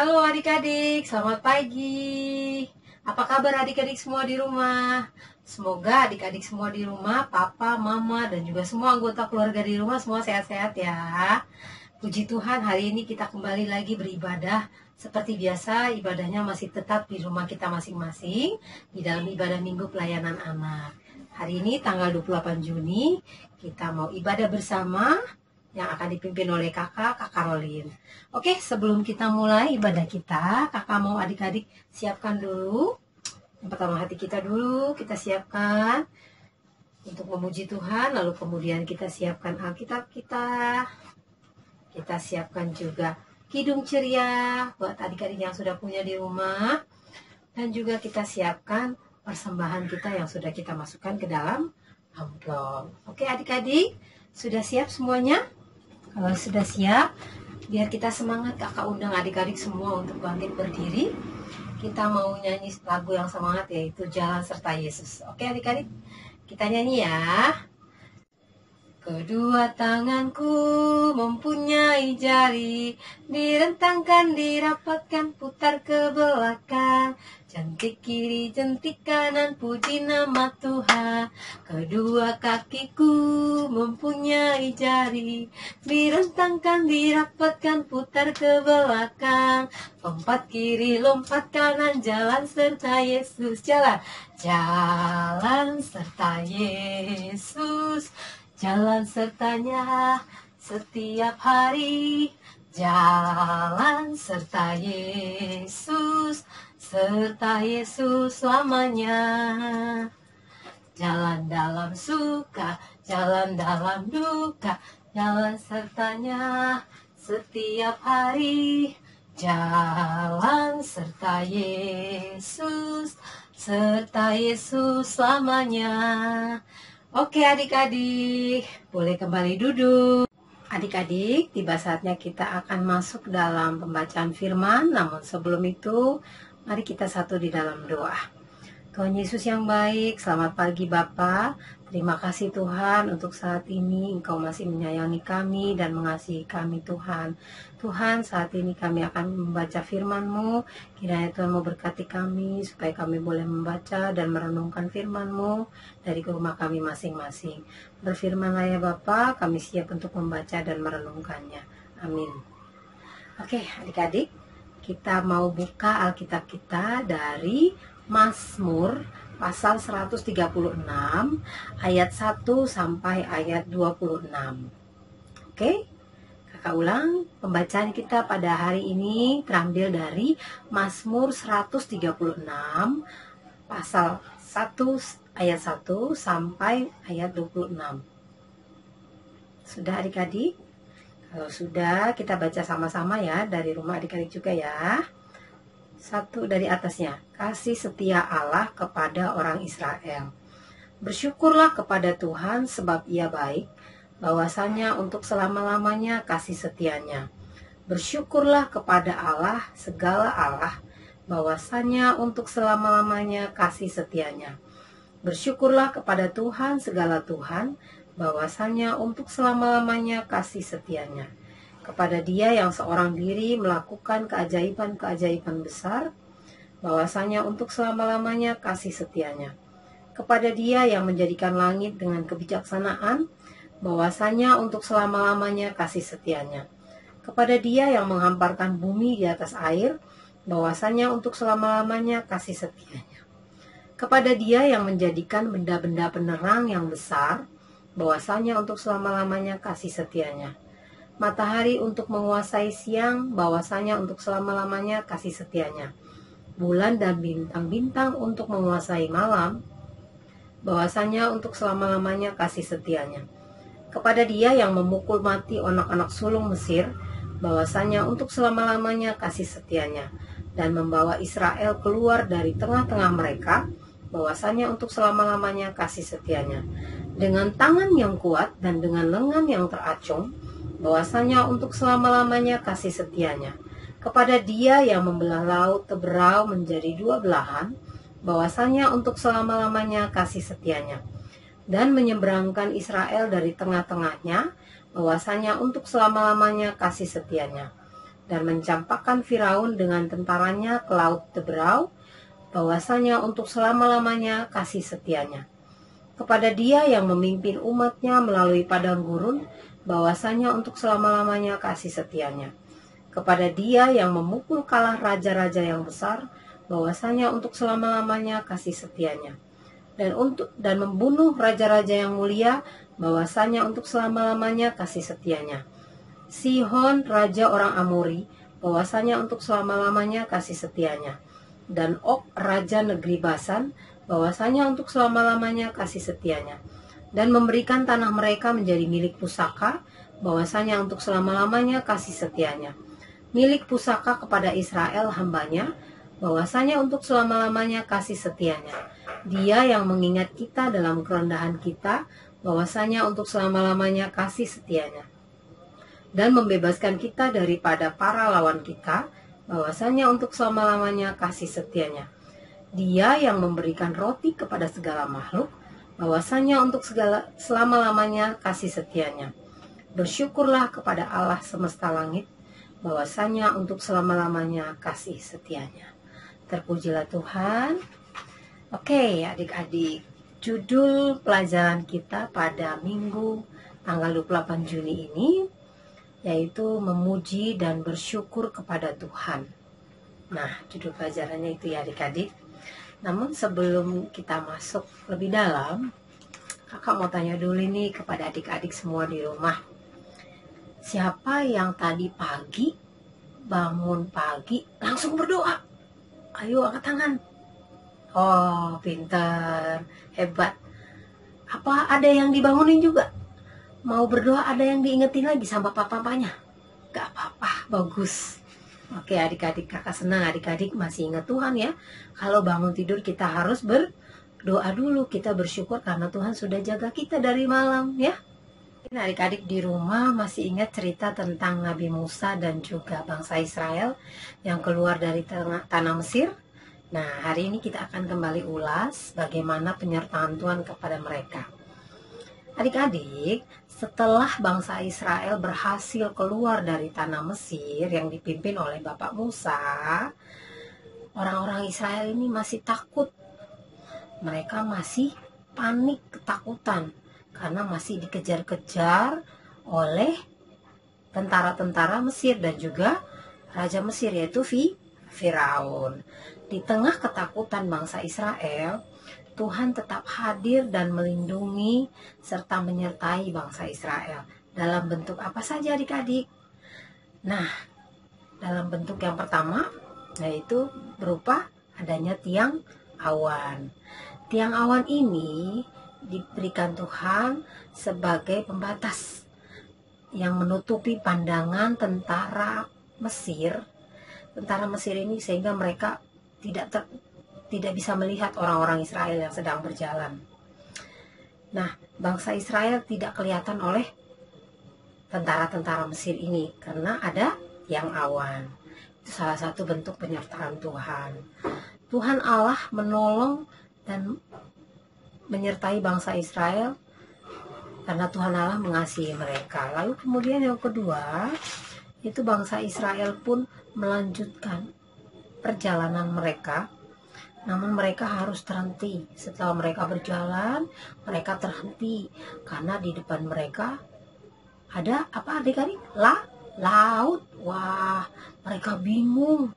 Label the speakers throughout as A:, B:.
A: Halo adik-adik, selamat pagi. Apa kabar adik-adik semua di rumah? Semoga adik-adik semua di rumah, papa, mama, dan juga semua anggota keluarga di rumah semua sehat-sehat ya. Puji Tuhan, hari ini kita kembali lagi beribadah. Seperti biasa, ibadahnya masih tetap di rumah kita masing-masing, di dalam ibadah minggu pelayanan anak. Hari ini tanggal 28 Juni, kita mau ibadah bersama yang akan dipimpin oleh Kak Rolin. Oke, sebelum kita mulai ibadah kita, Kakak mau adik-adik siapkan dulu. Yang pertama hati kita dulu, kita siapkan untuk memuji Tuhan, lalu kemudian kita siapkan Alkitab kita. Kita siapkan juga kidung ceria buat adik-adik yang sudah punya di rumah. Dan juga kita siapkan persembahan kita yang sudah kita masukkan ke dalam amplop. Oke adik-adik, sudah siap semuanya? Kalau sudah siap, biar kita semangat, Kakak undang adik-adik semua untuk bangkit berdiri. Kita mau nyanyi lagu yang semangat, yaitu Jalan Serta Yesus. Oke adik-adik, kita nyanyi ya. Kedua tanganku mempunyai jari, direntangkan, dirapatkan, putar ke belakang. Jentik kiri, jentik kanan, puji nama Tuhan. Kedua kakiku mempunyai jari, direntangkan, dirapatkan, putar ke belakang. Lompat kiri, lompat kanan, jalan serta Yesus. Jalan, jalan serta Yesus. Jalan sertanya setiap hari, jalan serta Yesus, serta Yesus selamanya. Jalan dalam suka, jalan dalam duka, jalan sertanya setiap hari, jalan serta Yesus, serta Yesus selamanya. Oke adik-adik, boleh kembali duduk. Adik-adik, tiba saatnya kita akan masuk dalam pembacaan firman. Namun sebelum itu, mari kita satu di dalam doa. Tuhan Yesus yang baik, selamat pagi Bapa. Terima kasih Tuhan untuk saat ini Engkau masih menyayangi kami dan mengasihi kami Tuhan. Tuhan, saat ini kami akan membaca firman-Mu. Kiranya Tuhan mau berkati kami supaya kami boleh membaca dan merenungkan firman-Mu dari rumah kami masing-masing. Berfirmanlah ya Bapa, kami siap untuk membaca dan merenungkannya. Amin. Oke adik-adik, kita mau buka Alkitab kita dari Mazmur pasal 136 ayat 1 sampai ayat 26. Oke, Kakak ulang, pembacaan kita pada hari ini terambil dari Mazmur 136 pasal 1 ayat 1 sampai ayat 26. Sudah adik-adik? Kalau sudah, kita baca sama-sama ya, dari rumah adik-adik juga ya. Satu dari atasnya, kasih setia Allah kepada orang Israel. Bersyukurlah kepada Tuhan sebab Ia baik, bahwasanya untuk selama-lamanya kasih setianya. Bersyukurlah kepada Allah segala Allah, bahwasanya untuk selama-lamanya kasih setianya. Bersyukurlah kepada Tuhan segala Tuhan, bahwasanya untuk selama-lamanya kasih setianya. Kepada Dia yang seorang diri melakukan keajaiban-keajaiban besar, bahwasanya untuk selama-lamanya kasih setianya. Kepada Dia yang menjadikan langit dengan kebijaksanaan, bahwasanya untuk selama-lamanya kasih setianya. Kepada Dia yang menghamparkan bumi di atas air, bahwasanya untuk selama-lamanya kasih setianya. Kepada Dia yang menjadikan benda-benda penerang yang besar, bahwasanya untuk selama-lamanya kasih setianya. Matahari untuk menguasai siang, bahwasanya untuk selama-lamanya kasih setianya. Bulan dan bintang-bintang untuk menguasai malam, bahwasanya untuk selama-lamanya kasih setianya. Kepada Dia yang memukul mati anak-anak sulung Mesir, bahwasanya untuk selama-lamanya kasih setianya, dan membawa Israel keluar dari tengah-tengah mereka, bahwasanya untuk selama-lamanya kasih setianya. Dengan tangan yang kuat dan dengan lengan yang teracung, bahwasanya untuk selama-lamanya kasih setianya. Kepada Dia yang membelah laut Teberau menjadi dua belahan, bahwasanya untuk selama-lamanya kasih setianya. Dan menyeberangkan Israel dari tengah-tengahnya, bahwasanya untuk selama-lamanya kasih setianya. dan mencampakkan Firaun dengan tentaranya ke laut Teberau, bahwasanya untuk selama-lamanya kasih setianya. Kepada Dia yang memimpin umatnya melalui padang gurun, bahwasanya untuk selama-lamanya kasih setianya. Kepada Dia yang memukul kalah raja-raja yang besar, bahwasanya untuk selama-lamanya kasih setianya. Dan membunuh raja-raja yang mulia, bahwasanya untuk selama-lamanya kasih setianya. Sihon raja orang Amori, bahwasanya untuk selama-lamanya kasih setianya. Dan Og raja negeri Basan, bahwasanya untuk selama-lamanya kasih setianya. Dan memberikan tanah mereka menjadi milik pusaka, bahwasanya untuk selama-lamanya kasih setianya. Milik pusaka kepada Israel hambanya, bahwasanya untuk selama-lamanya kasih setianya. Dia yang mengingat kita dalam kerendahan kita, bahwasanya untuk selama-lamanya kasih setianya. Dan membebaskan kita daripada para lawan kita, bahwasanya untuk selama-lamanya kasih setianya. Dia yang memberikan roti kepada segala makhluk, bahwasanya untuk selama-lamanya kasih setianya. Bersyukurlah kepada Allah semesta langit, bahwasanya untuk selama-lamanya kasih setianya. Terpujilah Tuhan. Oke, adik-adik, judul pelajaran kita pada Minggu tanggal 28 Juni ini yaitu memuji dan bersyukur kepada Tuhan. Nah, judul pelajarannya itu ya adik-adik. Namun sebelum kita masuk lebih dalam, kakak mau tanya dulu nih kepada adik-adik semua di rumah. Siapa yang tadi pagi bangun pagi langsung berdoa? Ayo angkat tangan. Oh, pintar, hebat. Apa ada yang dibangunin juga? Mau berdoa ada yang diingetin lagi sama papa-papanya? Gak apa-apa, bagus. Oke adik-adik, kakak senang adik-adik masih ingat Tuhan ya. Kalau bangun tidur kita harus berdoa dulu. Kita bersyukur karena Tuhan sudah jaga kita dari malam ya. Nah, adik-adik di rumah masih ingat cerita tentang Nabi Musa dan juga bangsa Israel yang keluar dari tanah Mesir? Nah, hari ini kita akan kembali ulas bagaimana penyertaan Tuhan kepada mereka. Adik-adik, setelah bangsa Israel berhasil keluar dari tanah Mesir yang dipimpin oleh Bapak Musa, orang-orang Israel ini masih takut. Mereka masih panik, ketakutan, karena masih dikejar-kejar oleh tentara-tentara Mesir dan juga Raja Mesir yaitu Firaun. Di tengah ketakutan bangsa Israel, Tuhan tetap hadir dan melindungi serta menyertai bangsa Israel. Dalam bentuk apa saja adik-adik? Nah, dalam bentuk yang pertama, yaitu berupa adanya tiang awan. Tiang awan ini diberikan Tuhan sebagai pembatas yang menutupi pandangan tentara Mesir. Tentara Mesir ini sehingga mereka tidak bisa melihat orang-orang Israel yang sedang berjalan. Nah, bangsa Israel tidak kelihatan oleh tentara-tentara Mesir ini karena ada tiang awan. Itu salah satu bentuk penyertaan Tuhan. Tuhan Allah menolong dan menyertai bangsa Israel karena Tuhan Allah mengasihi mereka. Lalu kemudian yang kedua, itu bangsa Israel pun melanjutkan perjalanan mereka. Namun mereka harus terhenti. Setelah mereka berjalan, mereka terhenti karena di depan mereka ada apa adik-adik? Laut. Wah, mereka bingung.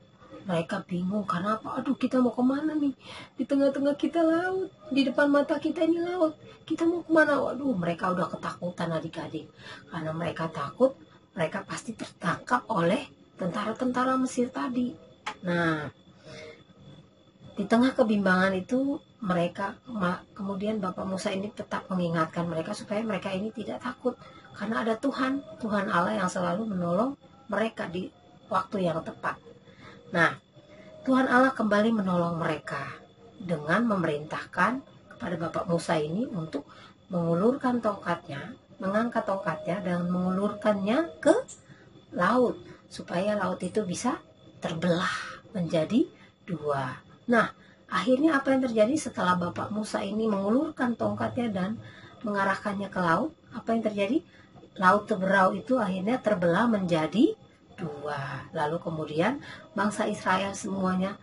A: Mereka bingung karena apa? Aduh, kita mau kemana nih? Di tengah-tengah kita laut, di depan mata kita ini laut. Kita mau kemana? Waduh, mereka udah ketakutan adik-adik. Karena mereka takut, mereka pasti tertangkap oleh tentara-tentara Mesir tadi. Nah, di tengah kebimbangan itu kemudian Bapak Musa ini tetap mengingatkan mereka supaya mereka ini tidak takut karena ada Tuhan Allah yang selalu menolong mereka di waktu yang tepat. Nah, Tuhan Allah kembali menolong mereka dengan memerintahkan kepada Bapak Musa ini untuk mengulurkan tongkatnya, mengangkat tongkatnya dan mengulurkannya ke laut supaya laut itu bisa terbelah menjadi dua. Nah, akhirnya apa yang terjadi setelah Bapak Musa ini mengulurkan tongkatnya dan mengarahkannya ke laut? Apa yang terjadi? Laut Teberau itu akhirnya terbelah menjadi berdua. Lalu kemudian bangsa Israel semuanya,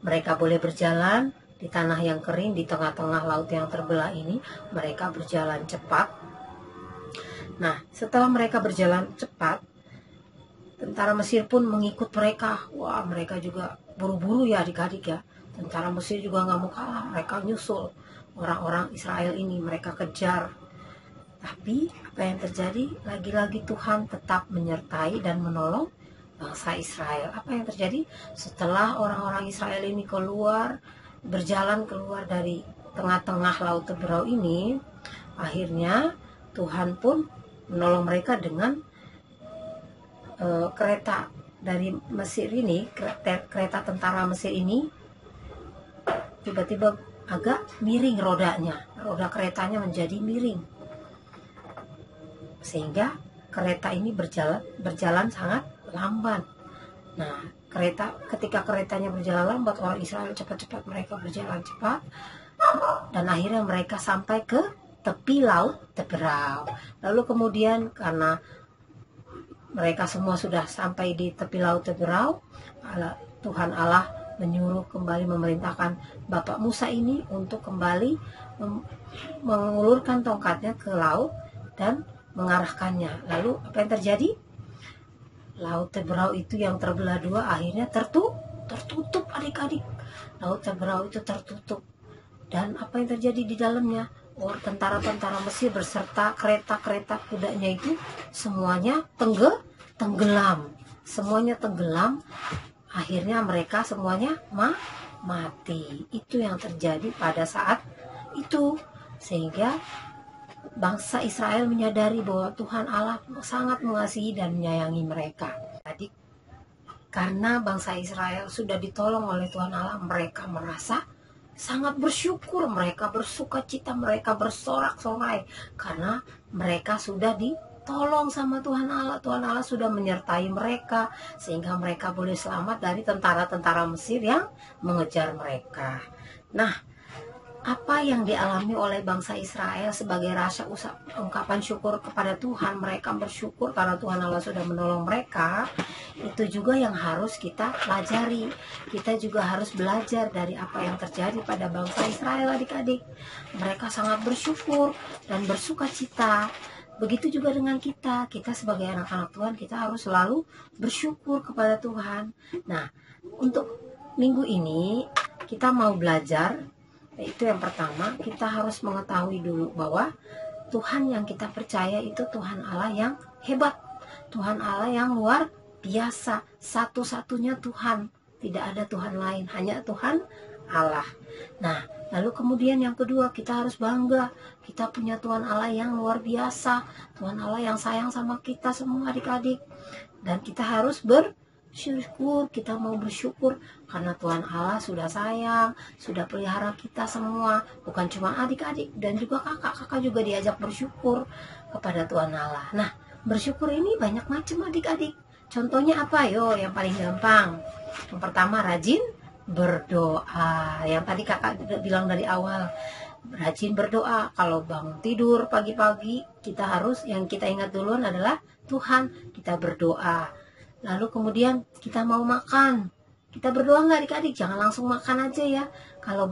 A: mereka boleh berjalan di tanah yang kering, di tengah-tengah laut yang terbelah ini. Mereka berjalan cepat. Nah, setelah mereka berjalan cepat, tentara Mesir pun mengikut mereka. Wah, mereka juga buru-buru ya adik-adik ya. Tentara Mesir juga nggak mau kalah, mereka nyusul orang-orang Israel ini, mereka kejar. Tapi apa yang terjadi? Lagi-lagi Tuhan tetap menyertai dan menolong bangsa Israel. Apa yang terjadi? Setelah orang-orang Israel ini berjalan keluar dari tengah-tengah laut Teberau ini, akhirnya Tuhan pun menolong mereka dengan kereta dari Mesir ini, kereta tentara Mesir ini tiba-tiba agak miring rodanya, roda keretanya menjadi miring, sehingga kereta ini berjalan sangat lamban. Nah, ketika keretanya berjalan lambat, orang Israel cepat-cepat mereka berjalan cepat, dan akhirnya mereka sampai ke tepi laut Teberau. Lalu kemudian karena mereka semua sudah sampai di tepi laut Teberau, Tuhan Allah menyuruh kembali memerintahkan Bapak Musa ini untuk kembali mengulurkan tongkatnya ke laut dan mengarahkannya. Lalu apa yang terjadi? Laut Teberau itu yang terbelah dua akhirnya tertutup adik-adik. Laut Teberau itu tertutup. Dan apa yang terjadi di dalamnya? Tentara-tentara Mesir beserta kereta-kereta kudanya itu semuanya tenggelam. Semuanya tenggelam. Akhirnya mereka semuanya mati. Itu yang terjadi pada saat itu. Sehingga bangsa Israel menyadari bahwa Tuhan Allah sangat mengasihi dan menyayangi mereka. Jadi karena bangsa Israel sudah ditolong oleh Tuhan Allah, mereka merasa sangat bersyukur, mereka bersuka cita, mereka bersorak-sorai karena mereka sudah ditolong sama Tuhan Allah. Tuhan Allah sudah menyertai mereka sehingga mereka boleh selamat dari tentara-tentara Mesir yang mengejar mereka. Nah, apa yang dialami oleh bangsa Israel sebagai rasa ungkapan syukur kepada Tuhan, mereka bersyukur karena Tuhan Allah sudah menolong mereka, itu juga yang harus kita pelajari. Kita juga harus belajar dari apa yang terjadi pada bangsa Israel adik-adik. Mereka sangat bersyukur dan bersuka cita. Begitu juga dengan kita sebagai anak-anak Tuhan, kita harus selalu bersyukur kepada Tuhan. Nah, untuk minggu ini kita mau belajar. Itu yang pertama, kita harus mengetahui dulu bahwa Tuhan yang kita percaya itu Tuhan Allah yang hebat, Tuhan Allah yang luar biasa, satu-satunya Tuhan, tidak ada Tuhan lain, hanya Tuhan Allah. Nah, lalu kemudian yang kedua, kita harus bangga, kita punya Tuhan Allah yang luar biasa, Tuhan Allah yang sayang sama kita semua adik-adik, dan kita harus bersyukur, kita mau bersyukur karena Tuhan Allah sudah sayang, sudah pelihara kita semua, bukan cuma adik-adik dan juga kakak juga diajak bersyukur kepada Tuhan Allah. Nah, bersyukur ini banyak macam adik-adik. Contohnya apa? Yo, yang paling gampang. Yang pertama, rajin berdoa. Yang tadi kakak bilang dari awal, rajin berdoa. Kalau bangun tidur pagi-pagi, yang kita ingat duluan adalah Tuhan, kita berdoa. Lalu kemudian kita mau makan, kita berdoa nggak adik-adik? Jangan langsung makan aja ya. Kalau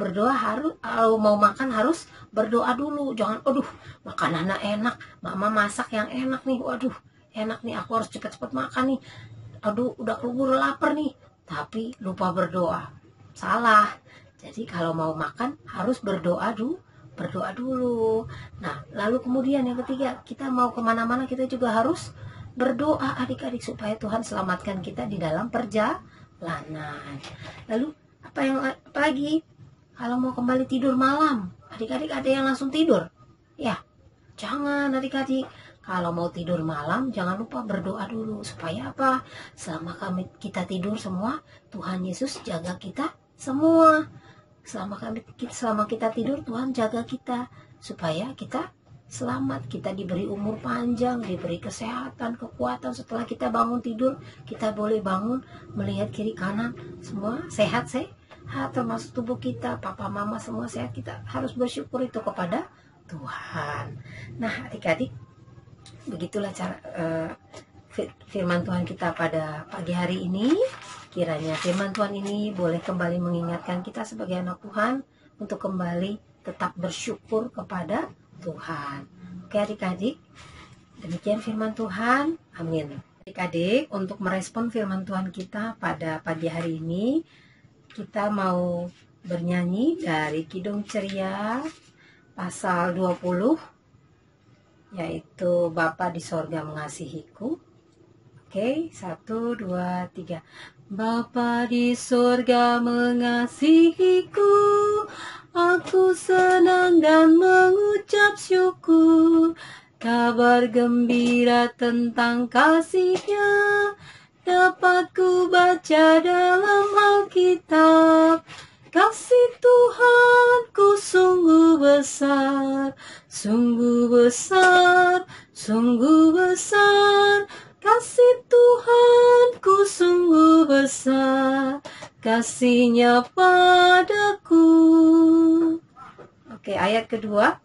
A: mau makan harus berdoa dulu. Jangan, aduh makanannya enak, mama masak yang enak nih, waduh enak nih, aku harus cepat-cepat makan nih, aduh udah keburu lapar nih, tapi lupa berdoa. Salah. Jadi kalau mau makan harus berdoa dulu. Nah, lalu kemudian yang ketiga, kita mau kemana-mana kita juga harus berdoa adik-adik supaya Tuhan selamatkan kita di dalam perjalanan. Lalu apa lagi? Kalau mau kembali tidur malam, adik-adik ada yang langsung tidur? Ya, jangan adik-adik. Kalau mau tidur malam, jangan lupa berdoa dulu. Supaya apa? Selama kita tidur semua, Tuhan Yesus jaga kita semua. Selama kita tidur, Tuhan jaga kita supaya kita selamat, kita diberi umur panjang, diberi kesehatan, kekuatan. Setelah kita bangun tidur, kita boleh bangun melihat kiri kanan, semua sehat, termasuk tubuh kita, papa mama semua sehat. Kita harus bersyukur itu kepada Tuhan. Nah adik-adik, begitulah firman Tuhan kita pada pagi hari ini. Kiranya firman Tuhan ini boleh kembali mengingatkan kita sebagai anak Tuhan untuk kembali tetap bersyukur kepada Tuhan. Oke adik-adik, demikian firman Tuhan. Amin. Adik-adik, untuk merespon firman Tuhan kita pada pagi hari ini, kita mau bernyanyi dari Kidung Ceria pasal 20, yaitu Bapa di sorga mengasihiku. Oke, 1, 2, 3. Bapa di sorga mengasihiku, aku senang dan mengucap syukur. Kabar gembira tentang kasih-Nya dapat ku baca dalam Alkitab. Kasih Tuhanku sungguh besar, sungguh besar, sungguh besar. Kasih Tuhanku sungguh besar, kasih-Nya padaku. Oke, ayat kedua.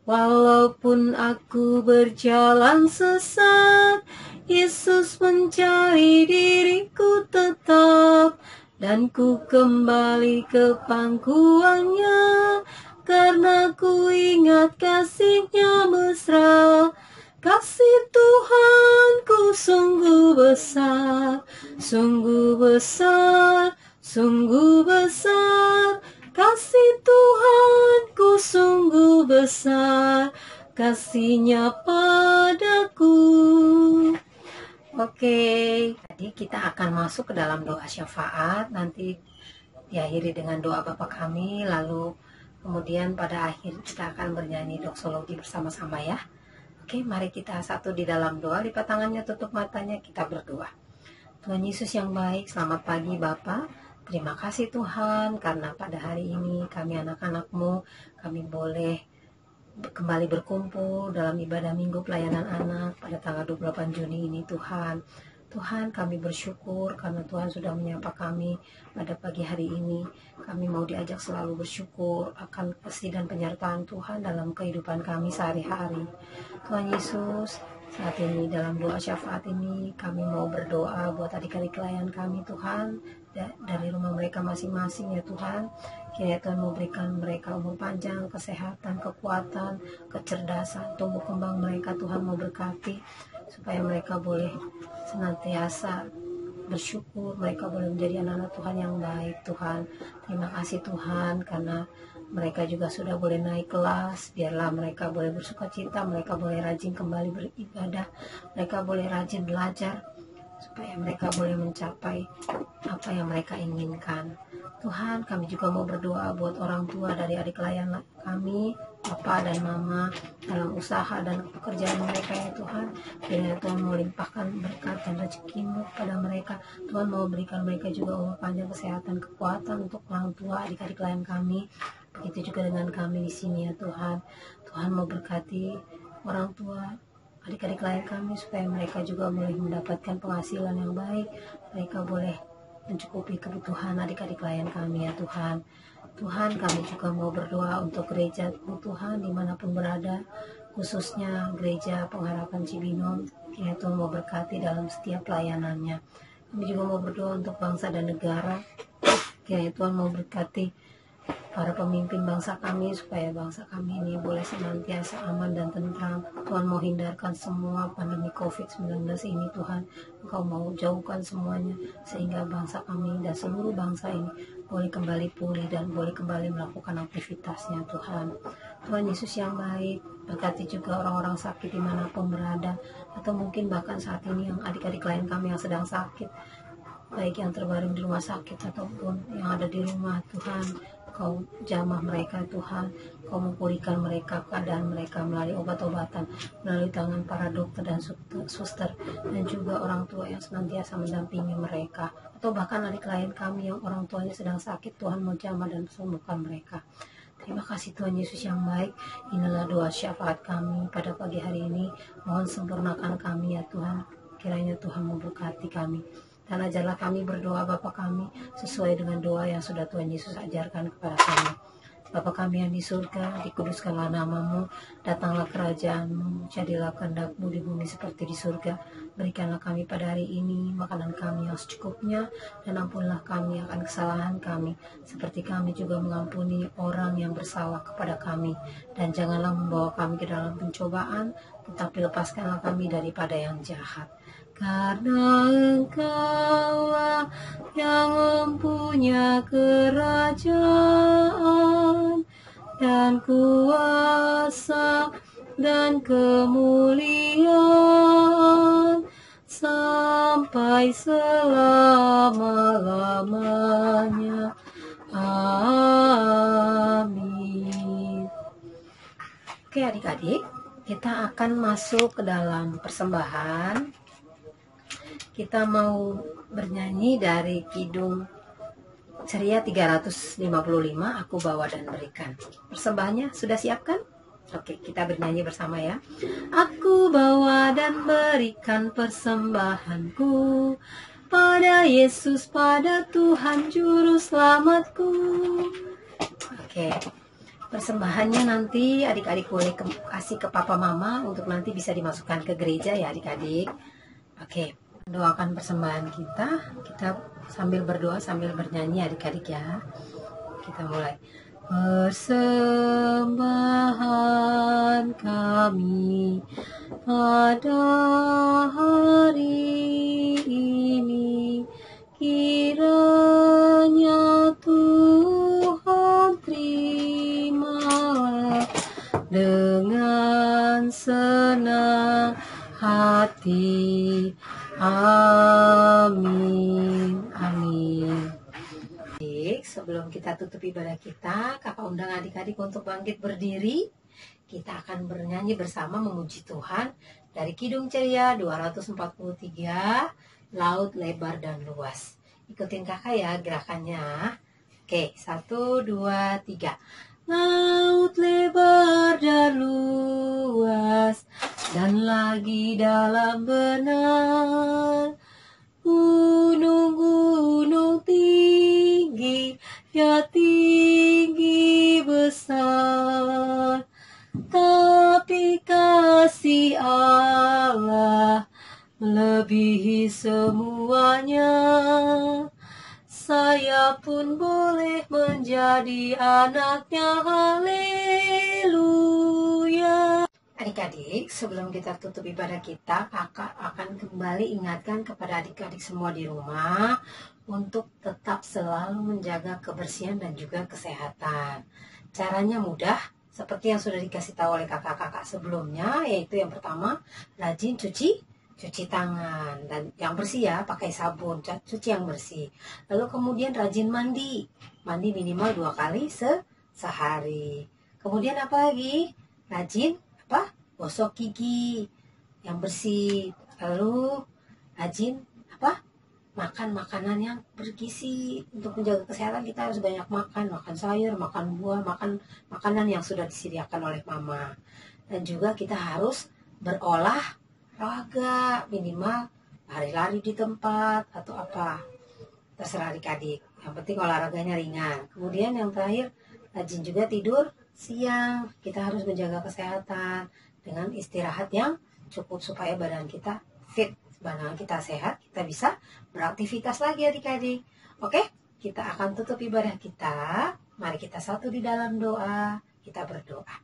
A: Walaupun aku berjalan sesat, Yesus mencari diriku tetap, dan ku kembali ke pangkuannya, karena ku ingat kasih-Nya mesra. Kasih Tuhanku sungguh besar, sungguh besar, sungguh besar. Kasih Tuhanku sungguh besar, kasih-Nya padaku. Oke, jadi kita akan masuk ke dalam doa syafaat, nanti diakhiri dengan doa Bapa kami, lalu kemudian pada akhir kita akan bernyanyi doksologi bersama-sama ya. Oke, mari kita satu di dalam doa, lipat tangannya, tutup matanya, kita berdoa. Tuhan Yesus yang baik, selamat pagi Bapa. Terima kasih Tuhan, karena pada hari ini kami anak-anak-Mu, kami boleh kembali berkumpul dalam ibadah minggu pelayanan anak pada tanggal 28 Juni ini Tuhan. Tuhan, kami bersyukur karena Tuhan sudah menyapa kami pada pagi hari ini. Kami mau diajak selalu bersyukur akan kasih dan penyertaan Tuhan dalam kehidupan kami sehari-hari. Tuhan Yesus, saat ini dalam doa syafaat ini kami mau berdoa buat adik-adik klien kami Tuhan, dari rumah mereka masing-masing ya Tuhan. Kiranya Tuhan memberikan mereka umur panjang, kesehatan, kekuatan, kecerdasan, tumbuh kembang mereka Tuhan mau berkati, supaya mereka boleh senantiasa bersyukur, mereka boleh menjadi anak-anak Tuhan yang baik Tuhan. Terima kasih Tuhan, karena mereka juga sudah boleh naik kelas. Biarlah mereka boleh bersuka cita, mereka boleh rajin kembali beribadah, mereka boleh rajin belajar, supaya mereka boleh mencapai apa yang mereka inginkan. Tuhan, kami juga mau berdoa buat orang tua dari adik klien kami, Papa dan Mama, dalam usaha dan pekerjaan mereka ya Tuhan. Kiranya Tuhan mau limpahkan berkat dan rezeki-Mu pada mereka. Tuhan mau berikan mereka juga umur panjang, kesehatan, kekuatan untuk orang tua adik-adik klien kami. Begitu juga dengan kami di sini ya Tuhan. Tuhan mau berkati orang tua adik-adik klien kami, supaya mereka juga boleh mendapatkan penghasilan yang baik. Mereka boleh mencukupi kebutuhan adik-adik klien kami ya Tuhan. Tuhan, kami juga mau berdoa untuk gereja Tuhan dimanapun berada, khususnya gereja Pengharapan Cibinong. Kiranya Tuhan mau berkati dalam setiap pelayanannya. Kami juga mau berdoa untuk bangsa dan negara. Kiranya Tuhan mau berkati para pemimpin bangsa kami, supaya bangsa kami ini boleh senantiasa aman dan tentram. Tuhan mau hindarkan semua pandemi COVID-19 ini Tuhan. Engkau mau jauhkan semuanya, sehingga bangsa kami dan seluruh bangsa ini boleh kembali pulih dan boleh kembali melakukan aktivitasnya Tuhan. Tuhan Yesus yang baik, berkati juga orang-orang sakit dimanapun berada, atau mungkin bahkan saat ini yang adik-adik klien kami yang sedang sakit, baik yang terbaring di rumah sakit ataupun yang ada di rumah Tuhan. Kau jamah mereka Tuhan, Kau memulihkan mereka, keadaan mereka melalui obat-obatan, melalui tangan para dokter dan suster, dan juga orang tua yang senantiasa mendampingi mereka, atau bahkan adik klien kami yang orang tuanya sedang sakit. Tuhan mau jamah dan sembuhkan mereka. Terima kasih Tuhan Yesus yang baik. Inilah doa syafaat kami pada pagi hari ini. Mohon sempurnakan kami ya Tuhan. Kiranya Tuhan memberkati kami. Dan ajarlah kami berdoa Bapa kami sesuai dengan doa yang sudah Tuhan Yesus ajarkan kepada kami. Bapa kami yang di surga, dikuduskanlah namamu, datanglah kerajaanmu, jadilah kehendak-mu di bumi seperti di surga. Berikanlah kami pada hari ini makanan kami yang secukupnya, dan ampunilah kami akan kesalahan kami, seperti kami juga mengampuni orang yang bersalah kepada kami. Dan janganlah membawa kami ke dalam pencobaan, tetapi lepaskanlah kami daripada yang jahat. Karena Engkaulah yang mempunyai kerajaan dan kuasa dan kemuliaan sampai selama-lamanya. Amin. Oke adik-adik, kita akan masuk ke dalam persembahan. Kita mau bernyanyi dari Kidung Ceria 355, Aku Bawa dan Berikan. Persembahannya sudah siap kan? Oke, kita bernyanyi bersama ya. Aku bawa dan berikan persembahanku pada Yesus, pada Tuhan Juru Selamatku. Oke, persembahannya nanti adik-adik boleh kasih ke papa mama untuk nanti bisa dimasukkan ke gereja ya adik-adik. Oke, doakan persembahan kita sambil berdoa sambil bernyanyi adik-adik ya. Kita mulai. Persembahan kami pada hari ini, kiranya Tuhan terimalah dengan senang hati. Amin. Amin. Sebelum kita tutup ibadah kita, kakak undang adik-adik untuk bangkit berdiri. Kita akan bernyanyi bersama memuji Tuhan dari Kidung Ceria 243, Laut Lebar dan Luas. Ikutin kakak ya gerakannya. Oke, 1, 2, 3. Laut lebar dan luas, dan lagi dalam benar. Gunung-gunung tinggi, ya tinggi besar, tapi kasih Allah melebihi semuanya. Saya pun boleh menjadi anaknya, haleluya. Adik-adik, sebelum kita tutup ibadah kita, kakak akan kembali ingatkan kepada adik-adik semua di rumah untuk tetap selalu menjaga kebersihan dan juga kesehatan. Caranya mudah, seperti yang sudah dikasih tahu oleh kakak-kakak sebelumnya, yaitu yang pertama, rajin cuci tangan, dan yang bersih ya, pakai sabun, cuci yang bersih. Lalu kemudian rajin mandi minimal 2 kali sehari. Kemudian apa lagi? Rajin gosok gigi yang bersih. Lalu rajin makan makanan yang bergizi. Untuk menjaga kesehatan kita harus banyak makan sayur, makan buah, makan makanan yang sudah disediakan oleh mama. Dan juga kita harus berolahraga, minimal lari-lari di tempat atau apa, terserah adik-adik. Yang penting olahraganya ringan. Kemudian yang terakhir, rajin juga tidur siang. Kita harus menjaga kesehatan dengan istirahat yang cukup supaya badan kita fit, badan kita sehat, kita bisa beraktivitas lagi adik-adik. Oke, kita akan tutup ibadah kita. Mari kita satu di dalam doa. Kita berdoa.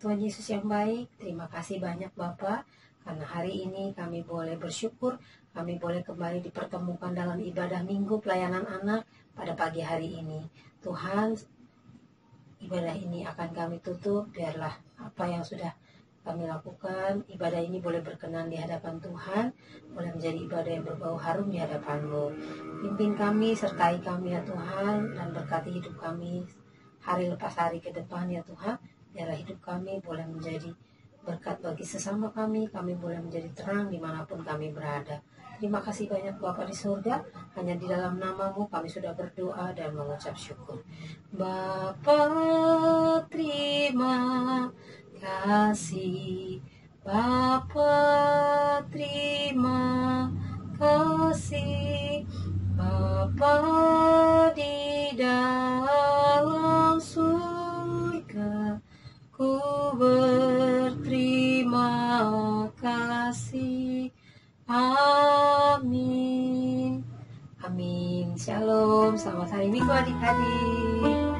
A: Tuhan Yesus yang baik, terima kasih banyak Bapa, karena hari ini kami boleh bersyukur, kami boleh kembali dipertemukan dalam ibadah minggu pelayanan anak pada pagi hari ini. Tuhan, ibadah ini akan kami tutup, biarlah apa yang sudah kami lakukan, ibadah ini boleh berkenan di hadapan Tuhan, boleh menjadi ibadah yang berbau harum di hadapan-Mu. Pimpin kami, sertai kami ya Tuhan, dan berkati hidup kami hari lepas hari ke depan ya Tuhan. Biarlah hidup kami boleh menjadi berkat bagi sesama kami boleh menjadi terang dimanapun kami berada. Terima kasih banyak Bapa di surga, hanya di dalam nama-Mu kami sudah berdoa dan mengucap syukur. Bapa, terima kasih. Bapa, terima kasih. Bapa, di dalam surga, Amin. Shalom, selamat hari Minggu adik-adik.